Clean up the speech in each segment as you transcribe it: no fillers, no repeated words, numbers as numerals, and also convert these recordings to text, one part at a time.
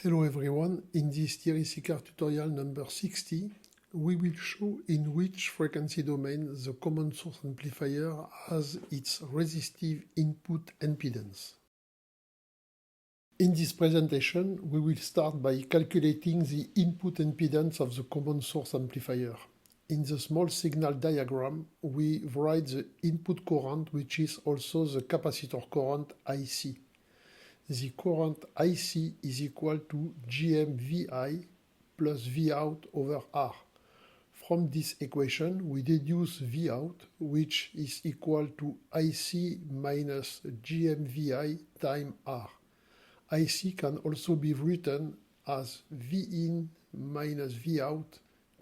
Hello everyone, in this TREC-CAR tutorial number 60, we will show in which frequency domain the common source amplifier has its resistive input impedance. In this presentation, we will start by calculating the input impedance of the common source amplifier. In the small signal diagram, we write the input current, which is also the capacitor current IC. The current IC is equal to GMVI plus Vout over R. From this equation, we deduce Vout, which is equal to IC minus GMVI times R. IC can also be written as Vin minus Vout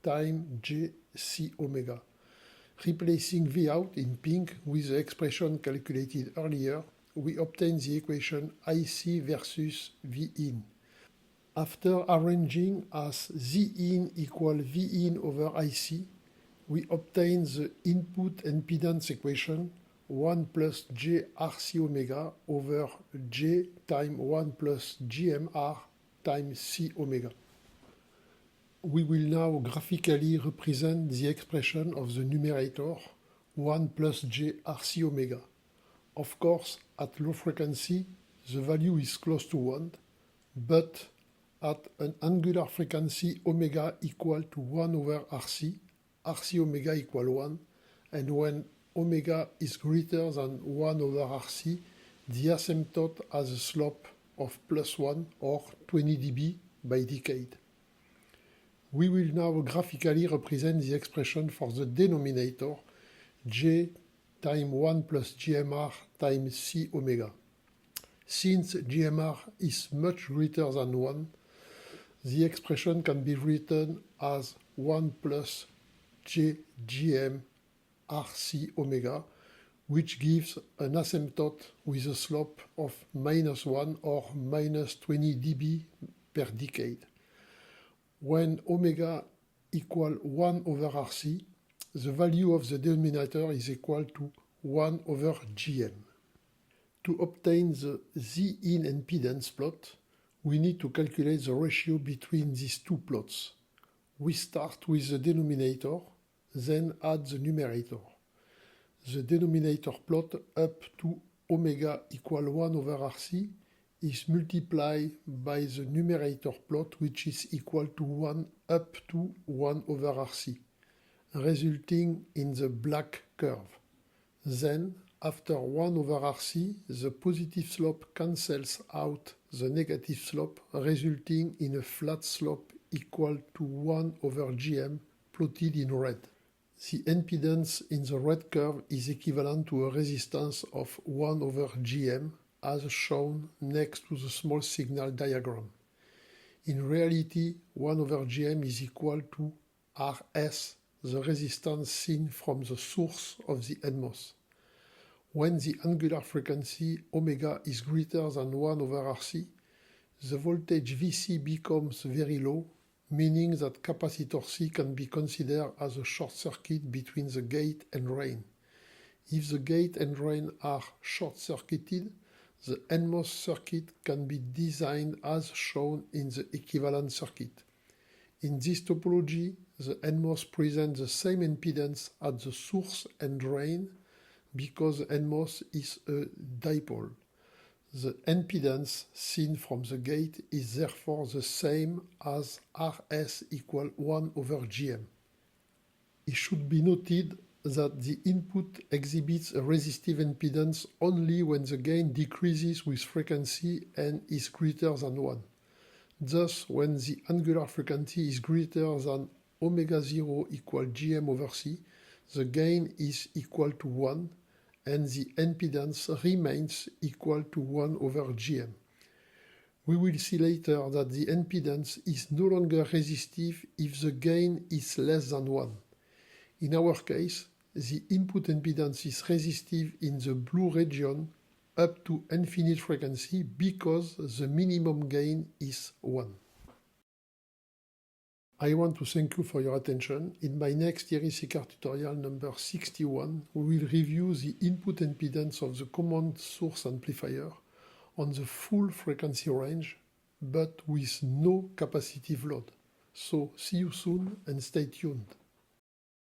times JC omega. Replacing Vout in pink with the expression calculated earlier, we obtain the equation IC versus Vin. After arranging as Zin equal Vin over IC, we obtain the input impedance equation 1 plus J RC omega over J times 1 plus GMR times C omega. We will now graphically represent the expression of the numerator 1 plus J RC omega. Of course, at low frequency, the value is close to 1, but at an angular frequency omega equal to 1 over RC, RC omega equal 1, and when omega is greater than 1 over RC, the asymptote has a slope of plus 1 or 20 dB by decade. We will now graphically represent the expression for the denominator, J times 1 plus GMR times C omega. Since GMR is much greater than 1, the expression can be written as 1 plus JGM RC omega, which gives an asymptote with a slope of minus 1 or minus 20 dB per decade. When omega equal 1 over RC, the value of the denominator is equal to 1 over Gm. To obtain the Zin impedance plot, we need to calculate the ratio between these two plots. We start with the denominator, then add the numerator. The denominator plot up to omega equal 1 over RC is multiplied by the numerator plot, which is equal to 1 up to 1 over RC, resulting in the black curve. Then, after 1 over RC, the positive slope cancels out the negative slope, resulting in a flat slope equal to 1 over Gm plotted in red. The impedance in the red curve is equivalent to a resistance of 1 over Gm, as shown next to the small signal diagram. In reality, 1 over Gm is equal to Rs, the resistance seen from the source of the NMOS. When the angular frequency omega is greater than 1 over RC, the voltage Vc becomes very low, meaning that capacitor C can be considered as a short circuit between the gate and drain. If the gate and drain are short-circuited, the NMOS circuit can be designed as shown in the equivalent circuit. In this topology, the NMOS presents the same impedance at the source and drain because NMOS is a dipole. The impedance seen from the gate is therefore the same as Rs equal 1 over Gm. It should be noted that the input exhibits a resistive impedance only when the gain decreases with frequency and is greater than 1. Thus, when the angular frequency is greater than omega 0 equal Gm over C, the gain is equal to 1, and the impedance remains equal to 1 over Gm. We will see later that the impedance is no longer resistive if the gain is less than 1. In our case, the input impedance is resistive in the blue region up to infinite frequency because the minimum gain is 1. I want to thank you for your attention. In my next TREC-CAR tutorial number 61, we will review the input impedance of the common source amplifier on the full frequency range but with no capacitive load. So see you soon and stay tuned.